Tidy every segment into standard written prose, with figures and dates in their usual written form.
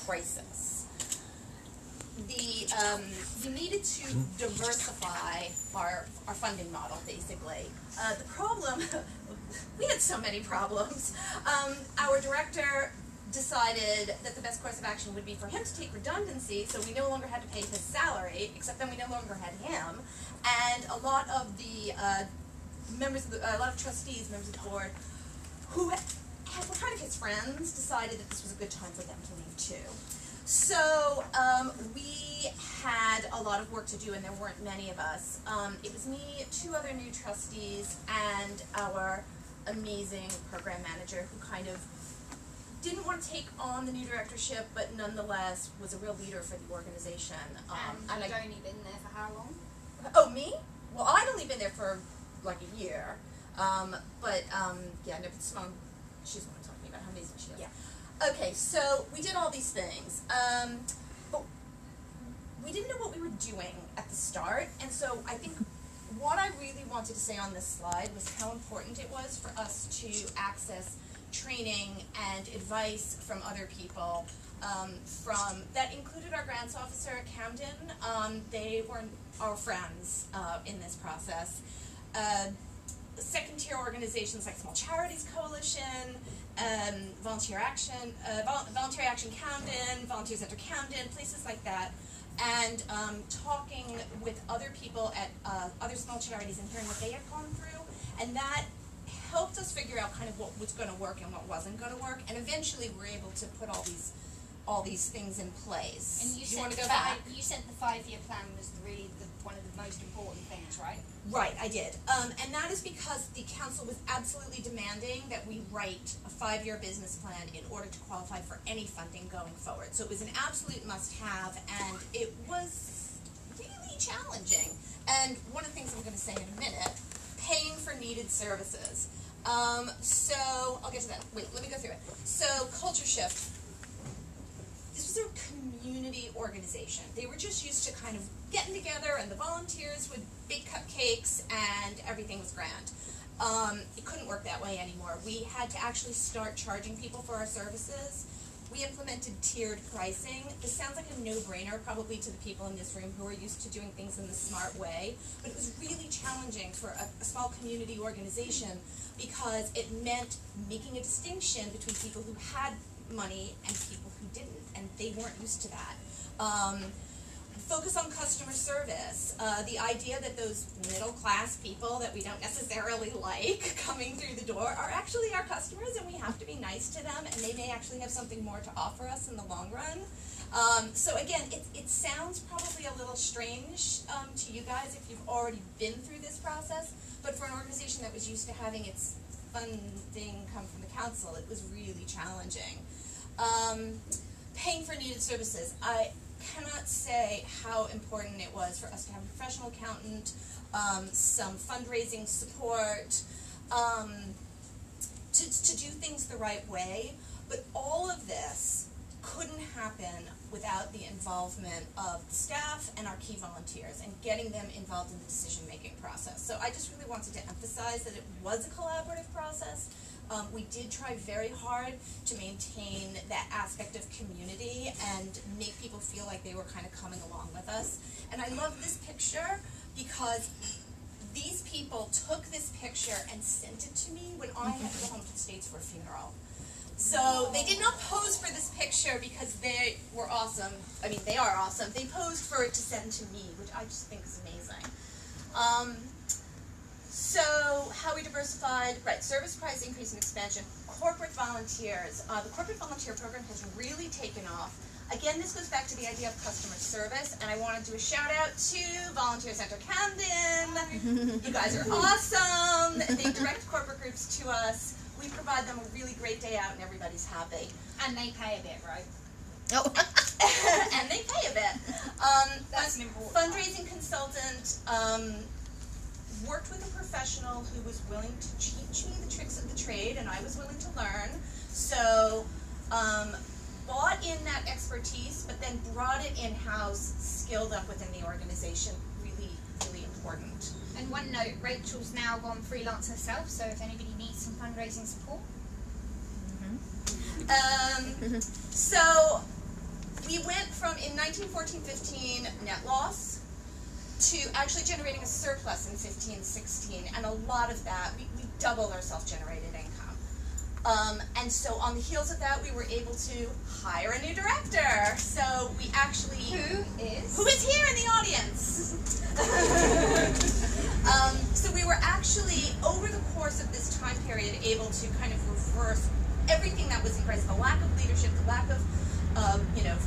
crisis. We needed to diversify our funding model, basically. The problem, we had so many problems. Our director decided that the best course of action would be for him to take redundancy, so we no longer had to pay his salary, except then we no longer had him. And a lot of the a lot of trustees, members of the board, who were kind of his friends, decided that this was a good time for them to leave too. So we had a lot of work to do, and there weren't many of us. It was me, 2 other new trustees, and our amazing program manager, who kind of didn't want to take on the new directorship, but nonetheless was a real leader for the organization. And you'd only been there for how long? Oh, me? Well, I'd only been there for like a year. Yeah, no, Simone, she's the one I'm talking about, how amazing she is. Yeah. Okay, so we did all these things, but we didn't know what we were doing at the start, and so I think what I really wanted to say on this slide was how important it was for us to access training and advice from other people. That included our grants officer at Camden. They were our friends in this process. Second-tier organizations like Small Charities Coalition, Volunteer Action Camden, Volunteer Center Camden, places like that, and talking with other people at other small charities and hearing what they had gone through, and that helped us figure out kind of what was going to work and what wasn't going to work, and eventually we were able to put all these things in place. And you want to said go back? You said the 5-year plan was really one of the most important things, right? Right, I did. And that is because the council was absolutely demanding that we write a 5-year business plan in order to qualify for any funding going forward. So it was an absolute must-have, and it was really challenging. And one of the things I'm going to say in a minute, paying for needed services. So I'll get to that. Wait, let me go through it. So Culture Shift. This was a community organization. They were just used to kind of getting together, and the volunteers would bake cupcakes and everything was grand. It couldn't work that way anymore. We had to actually start charging people for our services. We implemented tiered pricing. This sounds like a no-brainer probably to the people in this room who are used to doing things in the smart way, but it was really challenging for a small community organization because it meant making a distinction between people who had money and people who didn't, and they weren't used to that. Focus on customer service. The idea that those middle-class people that we don't necessarily like coming through the door are actually our customers, and we have to be nice to them, and they may actually have something more to offer us in the long run. So again, it sounds probably a little strange to you guys if you've already been through this process, but for an organization that was used to having its funding come from the council, it was really challenging. Paying for needed services. I cannot say how important it was for us to have a professional accountant, some fundraising support, to do things the right way, but all of this couldn't happen without the involvement of the staff and our key volunteers and getting them involved in the decision-making process. So I just really wanted to emphasize that it was a collaborative process. We did try very hard to maintain that aspect of community and make people feel like they were kind of coming along with us. And I love this picture because these people took this picture and sent it to me when I had to go home to the States for a funeral. So they did not pose for this picture because they were awesome. I mean, they are awesome. They posed for it to send to me, which I just think is amazing. So how we diversified, right, service price increase and expansion, corporate volunteers. The corporate volunteer program has really taken off. Again, this goes back to the idea of customer service, and I want to do a shout out to Volunteer Center Camden. You guys are awesome. They direct corporate groups to us. We provide them a really great day out and everybody's happy. And they pay a bit, right? Oh. And they pay a bit. That's an important fundraising consultant. Worked with a professional who was willing to teach me the tricks of the trade, and I was willing to learn. So bought in that expertise, but then brought it in-house, skilled up within the organization. Really, really important. And one note, Rachel's now gone freelance herself, so if anybody needs some fundraising support. So 1914-15 net loss to actually generating a surplus in 15-16, and a lot of that, we doubled our self-generated income. And so on the heels of that, we were able to hire a new director. So we actually... Who is here in the audience. So we were actually, over the course of this time period, able to kind of reverse everything that was in crisis, the lack of leadership, the lack of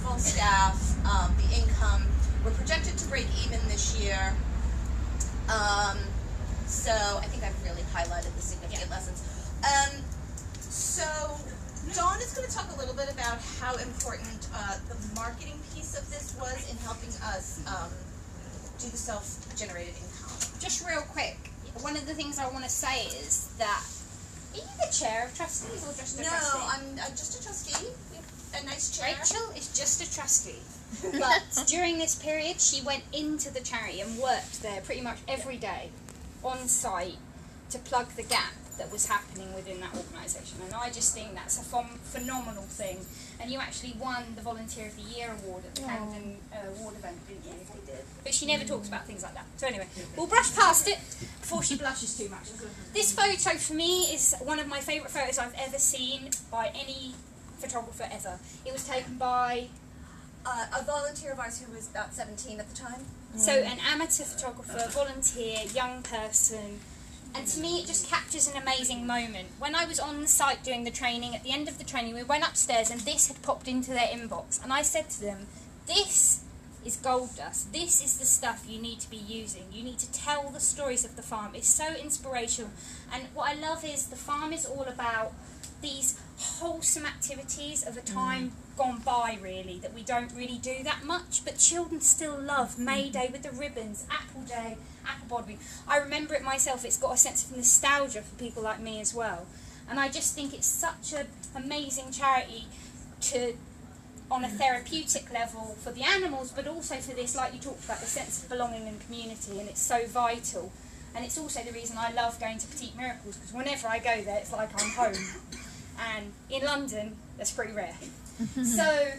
full staff, the income. We're projected to break even this year. So I think I've really highlighted the significant lessons. So Dawn is going to talk a little bit about how important the marketing piece of this was in helping us do the self-generated income. Just real quick, one of the things I want to say is that, are you the chair of trustees or just a trustee? No, I'm just a trustee. We have a nice chair. Rachel is just a trustee. But during this period, she went into the charity and worked there pretty much every day on site to plug the gap that was happening within that organisation. And I just think that's a phenomenal thing. And you actually won the Volunteer of the Year award at the Camden award event, didn't you? Yes, I did. But she never talks about things like that. So anyway, we'll brush past it before she blushes too much. This photo for me is one of my favourite photos I've ever seen by any photographer ever. It was taken by a volunteer of ours who was about 17 at the time. So an amateur photographer, volunteer, young person. And to me, it just captures an amazing moment. When I was on the site doing the training, at the end of the training, we went upstairs and this had popped into their inbox. And I said to them, this is gold dust. This is the stuff you need to be using. You need to tell the stories of the farm. It's so inspirational. And what I love is the farm is all about these wholesome activities of a time gone by, really, that we don't really do that much, but children still love. May Day with the ribbons, Apple Day, apple bobbing. I remember it myself. It's got a sense of nostalgia for people like me as well. And I just think it's such an amazing charity on a therapeutic level for the animals, but also for this, like you talked about, the sense of belonging and community, and it's so vital. And it's also the reason I love going to Petite Miracles, because whenever I go there, it's like I'm home. And in London, that's pretty rare. So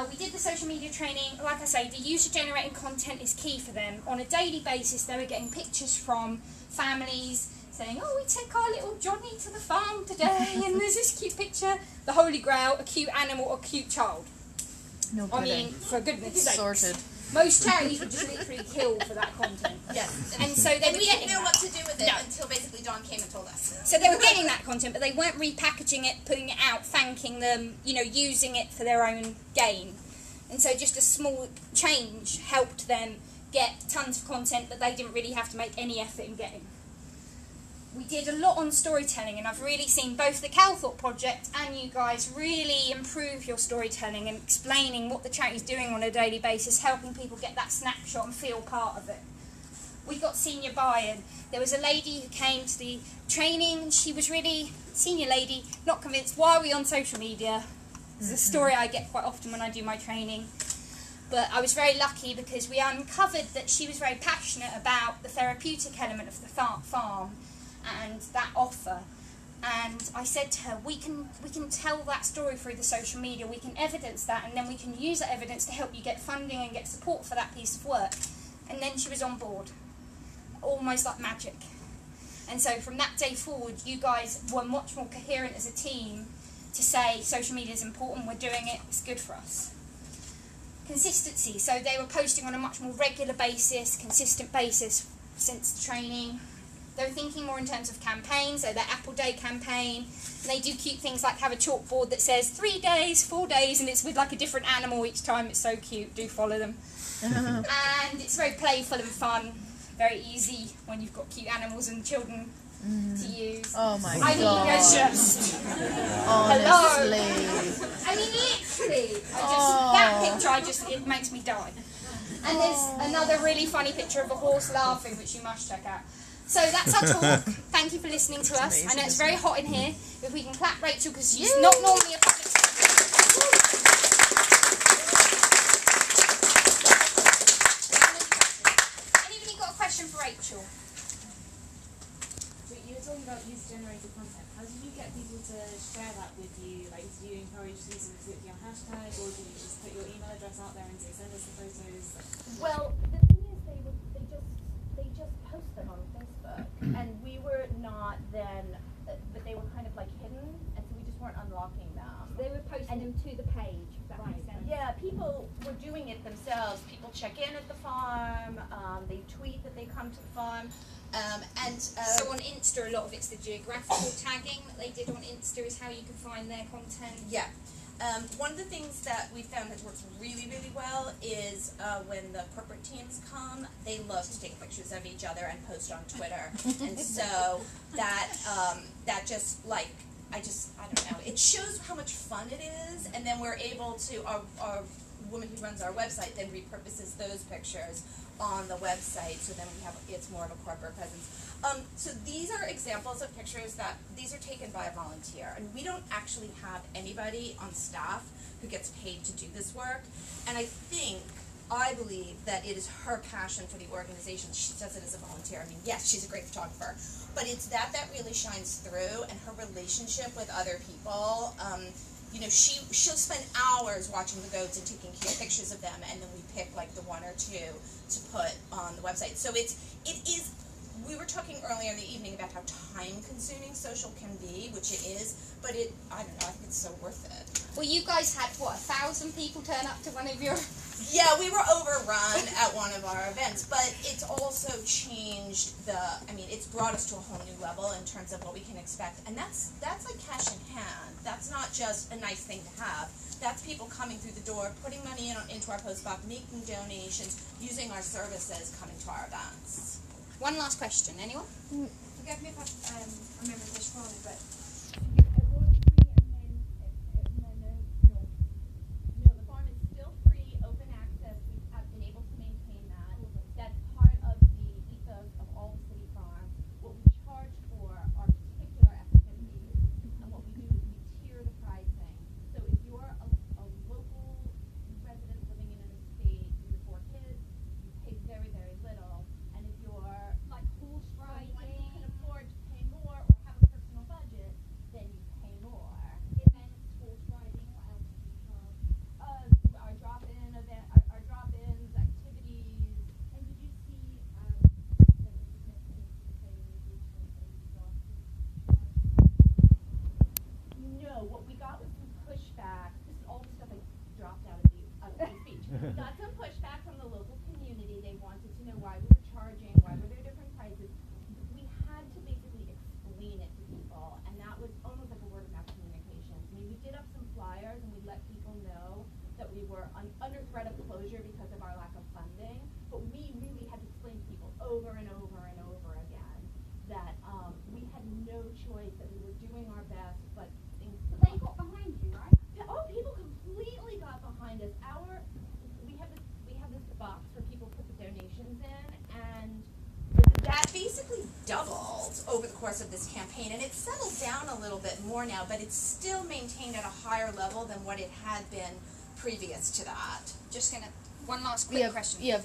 we did the social media training. Like I say, the user-generated content is key for them. On a daily basis, they were getting pictures from families saying, oh, we took our little Johnny to the farm today, and there's this cute picture. The Holy Grail, a cute animal, a cute child. No I kidding. mean, for goodness sake. Sorted. Most charities would just literally kill for that content. Yes. And so they And were we didn't getting know that. what to do with it No. until basically Dawn came and told us. So they were getting that content, but they weren't repackaging it, putting it out, thanking them, using it for their own gain. And so just a small change helped them get tons of content that they didn't really have to make any effort in getting. We did a lot on storytelling, and I've really seen both the Calthorpe project and you guys really improve your storytelling and explaining what the charity's doing on a daily basis, helping people get that snapshot and feel part of it. We got senior buy-in. There was a lady who came to the training. She was really, senior lady, not convinced. Why are we on social media? It's a story I get quite often when I do my training. But I was very lucky because we uncovered that she was very passionate about the therapeutic element of the farm and that offer. And I said to her, we can tell that story through the social media. We can evidence that, and then we can use that evidence to help you get funding and get support for that piece of work. And then she was on board. Almost like magic. And so from that day forward, you guys were much more coherent as a team to say social media is important, we're doing it, it's good for us. Consistency, so they were posting on a much more regular basis, consistent basis since the training. They were thinking more in terms of campaigns, so their Apple Day campaign. And they do cute things like have a chalkboard that says 3 days, 4 days, and it's with like a different animal each time. It's so cute, do follow them. And it's very playful and fun. Very easy when you've got cute animals and children to use. Oh my I mean, god. it's just Honestly. hello. I mean, literally. That picture, it makes me die. And there's another really funny picture of a horse laughing, which you must check out. So that's our talk. Thank you for listening to us. amazing, I know it's isn't very hot in here. If we can clap Rachel, because she's not normally a public speaker. For Rachel. So you were talking about user-generated content. How do you get people to share that with you? Like, do you encourage users to put your hashtag, or do you just put your email address photographs out there and do send us the photos? Well, the thing is, they just post them on Facebook, and we were not then, but they were kind of like hidden, and so we just weren't unlocking them. They were posting them to the page, if that makes sense. Yeah, people were doing it themselves. People check in at the farm. They tweet that they come to the farm. So on Insta, a lot of it's the geographical tagging that they did on Insta is how you can find their content. Yeah. One of the things that we found that works really, really well is when the corporate teams come, they love to take pictures of each other and post on Twitter. And so that just like, I don't know, it shows how much fun it is, and then we're able to, our woman who runs our website then repurposes those pictures on the website, so then it's more of a corporate presence. So these are examples of pictures these are taken by a volunteer, and we don't actually have anybody on staff who gets paid to do this work, and I believe that it is her passion for the organization. She does it as a volunteer. I mean, yes, she's a great photographer, but it's that really shines through, and her relationship with other people. You know, she'll spend hours watching the goats and taking cute pictures of them, and then we pick like the one or two to put on the website. So it is. We were talking earlier in the evening about how time-consuming social can be, which it is, but I don't know, I think it's so worth it. Well, you guys had, 1,000 people turn up to one of your... Yeah, we were overrun at one of our events, but it's also changed it's brought us to a whole new level in terms of what we can expect, and that's like cash in hand. That's not just a nice thing to have. That's people coming through the door, putting money into our post box, making donations, using our services, coming to our events. One last question, anyone? Forgive me if I remember this wrong, but No, the farm is still free, open access. We have been able to maintain that. That's part of the ethos of all the city farms. What we charge for are particular activities, and what we do is we tier the pricing. So if you're a local resident living in an estate with 4 kids, you pay very, very little. And if you're like horse riding, you can afford to pay more or have a personal budget, then you pay more. Events, horse riding, what else do you charge? Our drop-ins, activities. and did you see No, what we got was some pushback. This is all the stuff I dropped out of the speech. We got some pushback from the local community. They wanted to know why we were charging, why were there different prices. We had to basically explain it to people, and that was almost like a word of mouth communication. I mean, we did up some flyers, and we let people know that we were under threat of closure because of our lack of funding, but we really had to explain to people over and over and over again that we had no choice, that we were doing our best, but things. But they got behind you, right? Yeah, people completely got behind us. We have this box where people put the donations in, and That basically doubled over the course of this campaign, and it's settled down a little bit more now, but it's still maintained at a higher level than what it had been previous to that. Just gonna, one last quick question.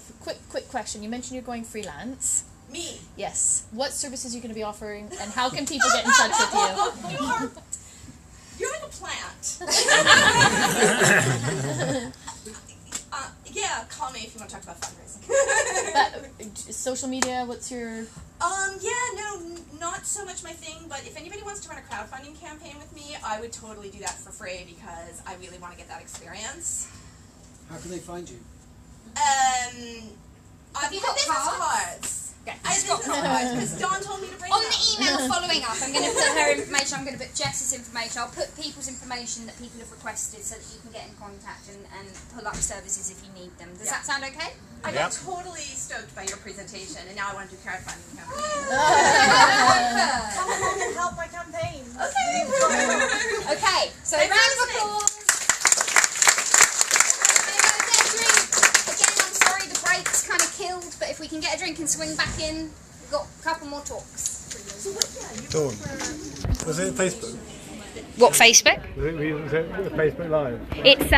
Quick question. You mentioned you're going freelance. Me. Yes. What services are you going to be offering, and how can people get in touch with you? You're like a plant. Yeah, call me if you want to talk about fundraising. Social media, what's your... Not so much my thing, but if anybody wants to run a crowdfunding campaign with me, I would totally do that for free because I really want to get that experience. How can they find you? Have you got business cards? cards? Okay. I have business cards because Dawn told me to bring On them. the email following up, I'm going to put her information, I'm going to put Jess's information, I'll put people's information that people have requested so that you can get in contact and pull up services if you need them. Does that sound okay? I got totally stoked by your presentation, and now I want to do crowdfunding campaign. come along and help my campaign? Okay, so round of applause. Again, I'm sorry the break's kind of killed, but if we can get a drink and swing back in, we've got a couple more talks. Dawn, was it Facebook? What, Facebook? Was it Facebook Live? It's